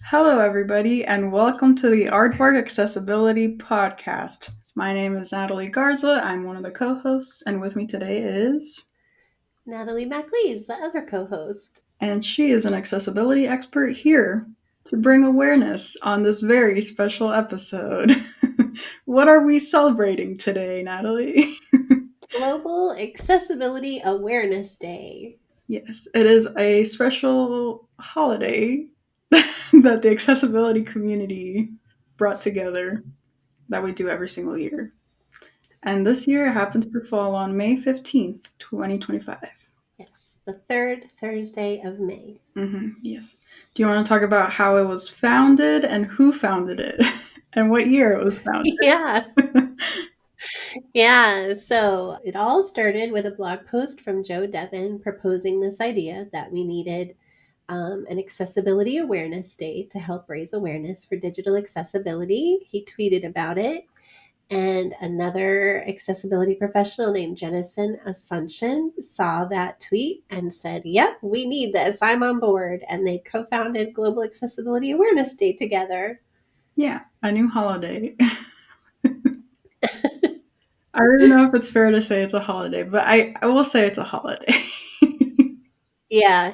Hello, everybody, and welcome to the AAArdvark Accessibility Podcast. My name is Natalie Garza. I'm one of the co-hosts, and with me today is... Natalie MacLees, the other co-host. And she is an accessibility expert here to bring awareness on this very special episode. What are we celebrating today, Natalie? Global Accessibility Awareness Day. Yes, it is a special holiday that the accessibility community brought together that we do every single year. And this year it happens to fall on May 15th, 2025. Yes, the third Thursday of May. Yes. Do you want to talk about how it was founded and who founded it and what year it was founded? Yeah. Yeah, so it all started with a blog post from Joe Devon proposing this idea that we needed an accessibility awareness day to help raise awareness for digital accessibility. He tweeted about it. And another accessibility professional named Jennison Asuncion saw that tweet and said, yep, we need this. I'm on board. And they co-founded Global Accessibility Awareness Day together. Yeah, a new holiday. I don't even know if it's fair to say it's a holiday, but I will say it's a holiday. Yeah.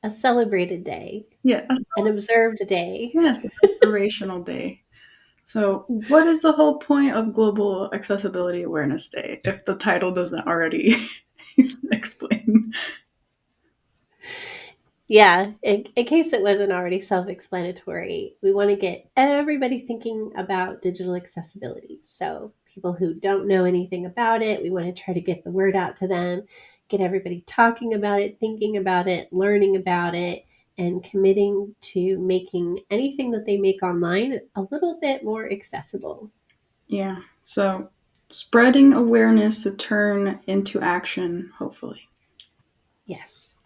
A celebrated day. Yeah. An observed day. Yes, an observational day. So, what is the whole point of Global Accessibility Awareness Day if the title doesn't already explain? Yeah, in case it wasn't already self-explanatory, we want to get everybody thinking about digital accessibility. So people who don't know anything about it, we want to try to get the word out to them, get everybody talking about it, thinking about it, learning about it, and committing to making anything that they make online a little bit more accessible. Yeah, so spreading awareness to turn into action, hopefully. Yes.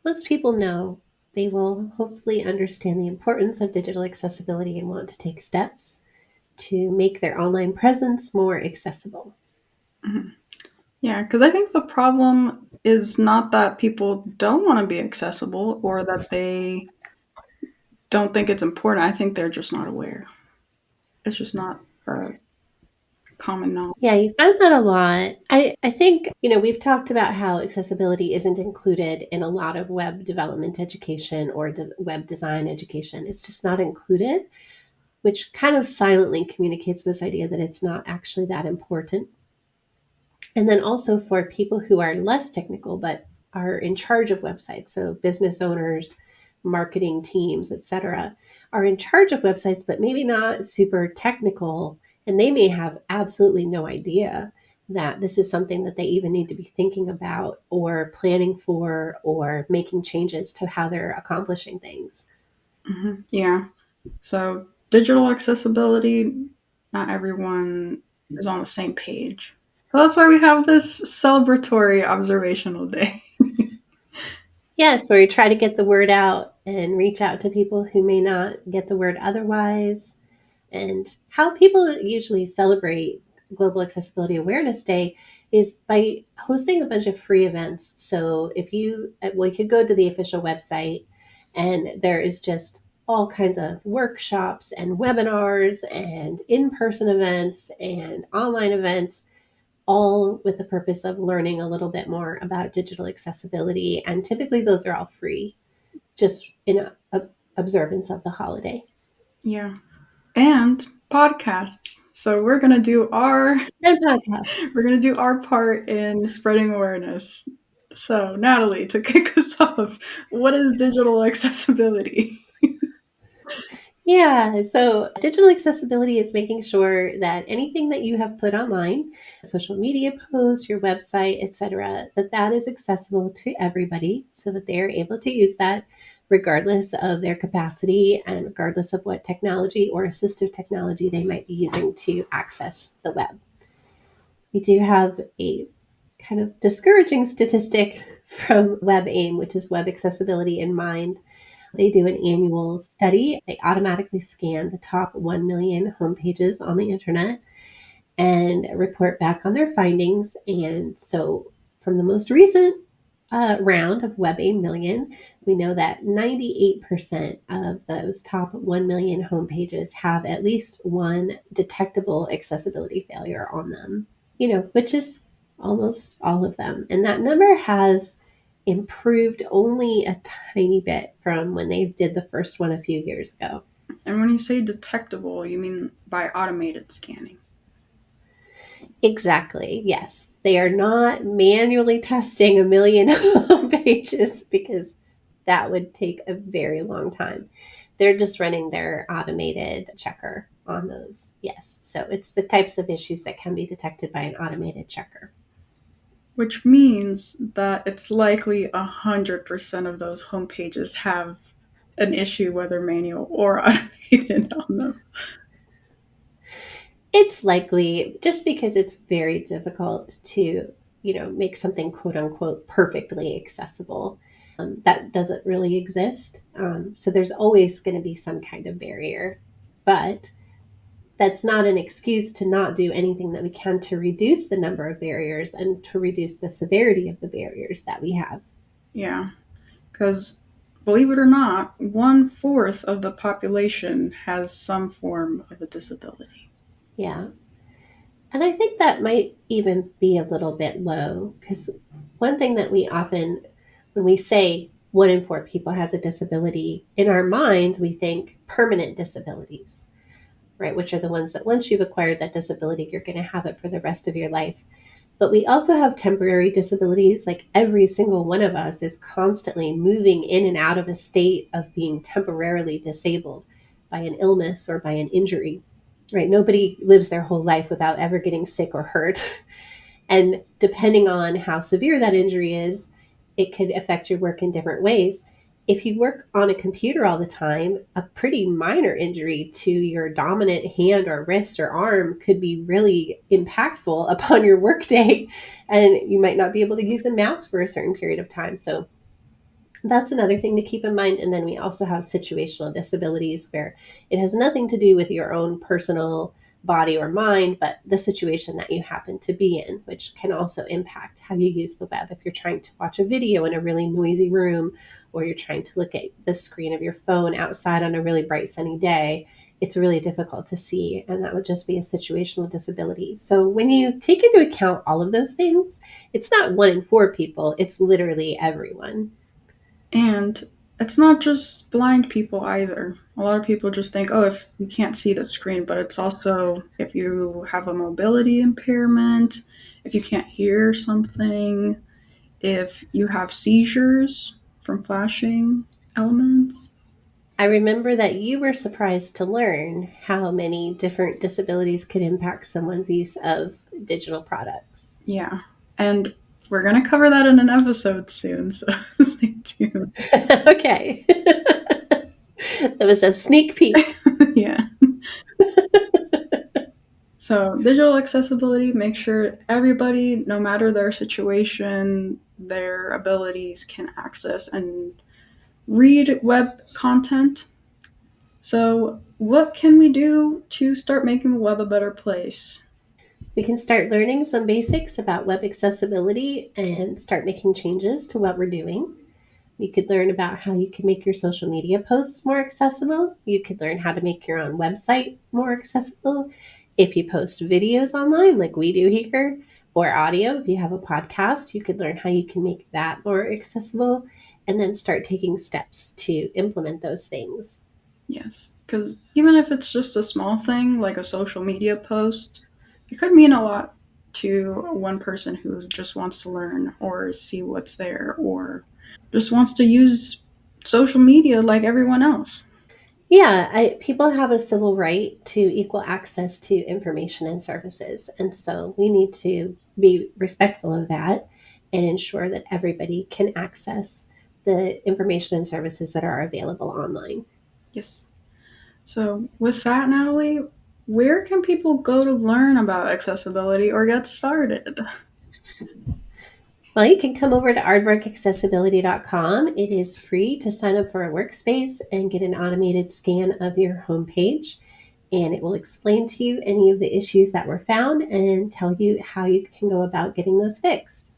Once people know, they will hopefully understand the importance of digital accessibility and want to take steps to make their online presence more accessible. Mm-hmm. Yeah, because I think the problem is not that people don't want to be accessible or that they don't think it's important. I think they're just not aware. It's just not common knowledge. Yeah, you find that a lot. I think, we've talked about how accessibility isn't included in a lot of web development education or web design education. It's just not included, which kind of silently communicates this idea that it's not actually that important. And then also for people who are less technical but are in charge of websites, so business owners, marketing teams, etc., are in charge of websites but maybe not super technical, and they may have absolutely no idea that this is something that they even need to be thinking about or planning for or making changes to how they're accomplishing things. Mm-hmm. Yeah, so digital accessibility, not everyone is on the same page. So that's why we have this celebratory observational day. Yes, where we try to get the word out and reach out to people who may not get the word otherwise. And how people usually celebrate Global Accessibility Awareness Day is by hosting a bunch of free events. So if you, well, you could go to the official website and there is just all kinds of workshops and webinars and in-person events and online events, all with the purpose of learning a little bit more about digital accessibility. And typically those are all free, just in observance of the holiday. Yeah. And podcasts. So we're gonna do our And podcasts. we're gonna do our part in spreading awareness. So Natalie, to kick us off, what is digital accessibility? Yeah, so digital accessibility is making sure that anything that you have put online, social media posts, your website, etc., that is accessible to everybody so that they are able to use that regardless of their capacity and regardless of what technology or assistive technology they might be using to access the web. We do have a kind of discouraging statistic from WebAIM, which is Web Accessibility in Mind. They do an annual study. They automatically scan the top 1 million homepages on the internet and report back on their findings. And so, from the most recent round of WebAIM Million, we know that 98% of those top 1 million homepages have at least one detectable accessibility failure on them, which is almost all of them. And that number has improved only a tiny bit from when they did the first one a few years ago. And when you say detectable, you mean by automated scanning? Exactly. Yes. They are not manually testing a million pages because that would take a very long time. They're just running their automated checker on those. Yes. So it's the types of issues that can be detected by an automated checker. Which means that it's likely 100% of those homepages have an issue, whether manual or automated, on them. It's likely just because it's very difficult to, make something quote unquote perfectly accessible. That doesn't really exist. So there's always going to be some kind of barrier. But that's not an excuse to not do anything that we can to reduce the number of barriers and to reduce the severity of the barriers that we have. Yeah, because believe it or not, 1/4 of the population has some form of a disability. Yeah. And I think that might even be a little bit low because one thing that we often, when we say 1 in 4 people has a disability, in our minds, we think permanent disabilities, right? Which are the ones that once you've acquired that disability, you're going to have it for the rest of your life. But we also have temporary disabilities. Like every single one of us is constantly moving in and out of a state of being temporarily disabled by an illness or by an injury, right? Nobody lives their whole life without ever getting sick or hurt. And depending on how severe that injury is, it could affect your work in different ways. If you work on a computer all the time, a pretty minor injury to your dominant hand or wrist or arm could be really impactful upon your workday, and you might not be able to use a mouse for a certain period of time. So that's another thing to keep in mind. And then we also have situational disabilities where it has nothing to do with your own personal body or mind, but the situation that you happen to be in, which can also impact how you use the web. If you're trying to watch a video in a really noisy room, or you're trying to look at the screen of your phone outside on a really bright sunny day, it's really difficult to see. And that would just be a situational disability. So when you take into account all of those things, it's not 1 in 4 people, it's literally everyone. And it's not just blind people either. A lot of people just think, oh, if you can't see the screen, but it's also if you have a mobility impairment, if you can't hear something, if you have seizures from flashing elements. I remember that you were surprised to learn how many different disabilities could impact someone's use of digital products. Yeah. And we're going to cover that in an episode soon, so stay tuned. Okay. That was a sneak peek. Yeah. So, digital accessibility, make sure everybody, no matter their situation, their abilities, can access and read web content. So, what can we do to start making the web a better place? We can start learning some basics about web accessibility and start making changes to what we're doing. You could learn about how you can make your social media posts more accessible. You could learn how to make your own website more accessible. If you post videos online, like we do here, or audio, if you have a podcast, you could learn how you can make that more accessible and then start taking steps to implement those things. Yes, because even if it's just a small thing like a social media post, it could mean a lot to one person who just wants to learn or see what's there or just wants to use social media like everyone else. Yeah, people have a civil right to equal access to information and services. And so we need to be respectful of that and ensure that everybody can access the information and services that are available online. Yes. So, with that, Natalie, where can people go to learn about accessibility or get started? Well, you can come over to aardvarkaccessibility.com. It is free to sign up for a workspace and get an automated scan of your homepage. And it will explain to you any of the issues that were found and tell you how you can go about getting those fixed.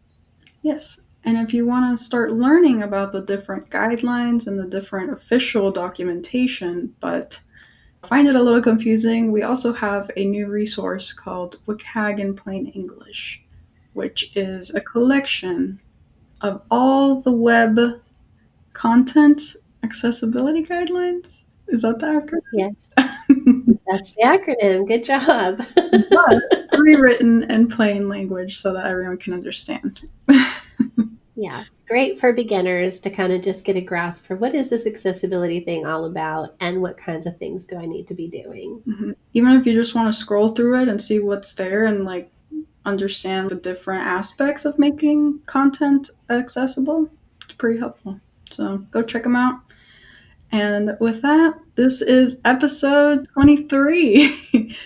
Yes. And if you want to start learning about the different guidelines and the different official documentation, but find it a little confusing, we also have a new resource called WCAG in Plain English, which is a collection of all the web content accessibility guidelines. Is that the Yes, acronym? that's the acronym. Good job. But rewritten in plain language so that everyone can understand. Yeah, great for beginners to kind of just get a grasp for what is this accessibility thing all about and what kinds of things do I need to be doing. Even if you just want to scroll through it and see what's there and like understand the different aspects of making content accessible, it's pretty helpful. So go check them out. And with that, this is episode 23,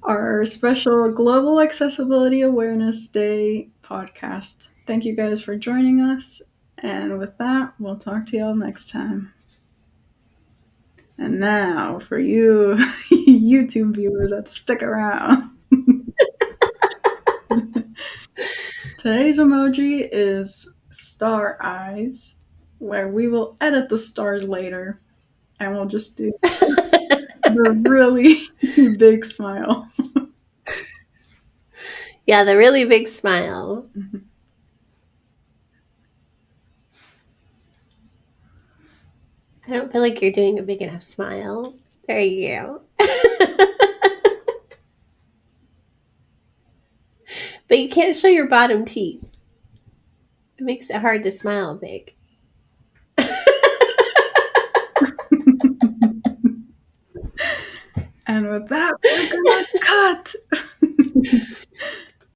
our special Global Accessibility Awareness Day podcast. Thank you guys for joining us. And with that, we'll talk to y'all next time. And now, for you YouTube viewers that stick around, today's emoji is star eyes, where we will edit the stars later and we'll just do the really big smile. Yeah, the really big smile. I don't feel like you're doing a big enough smile. There you go. But you can't show your bottom teeth. It makes it hard to smile big. And with that, we're gonna cut.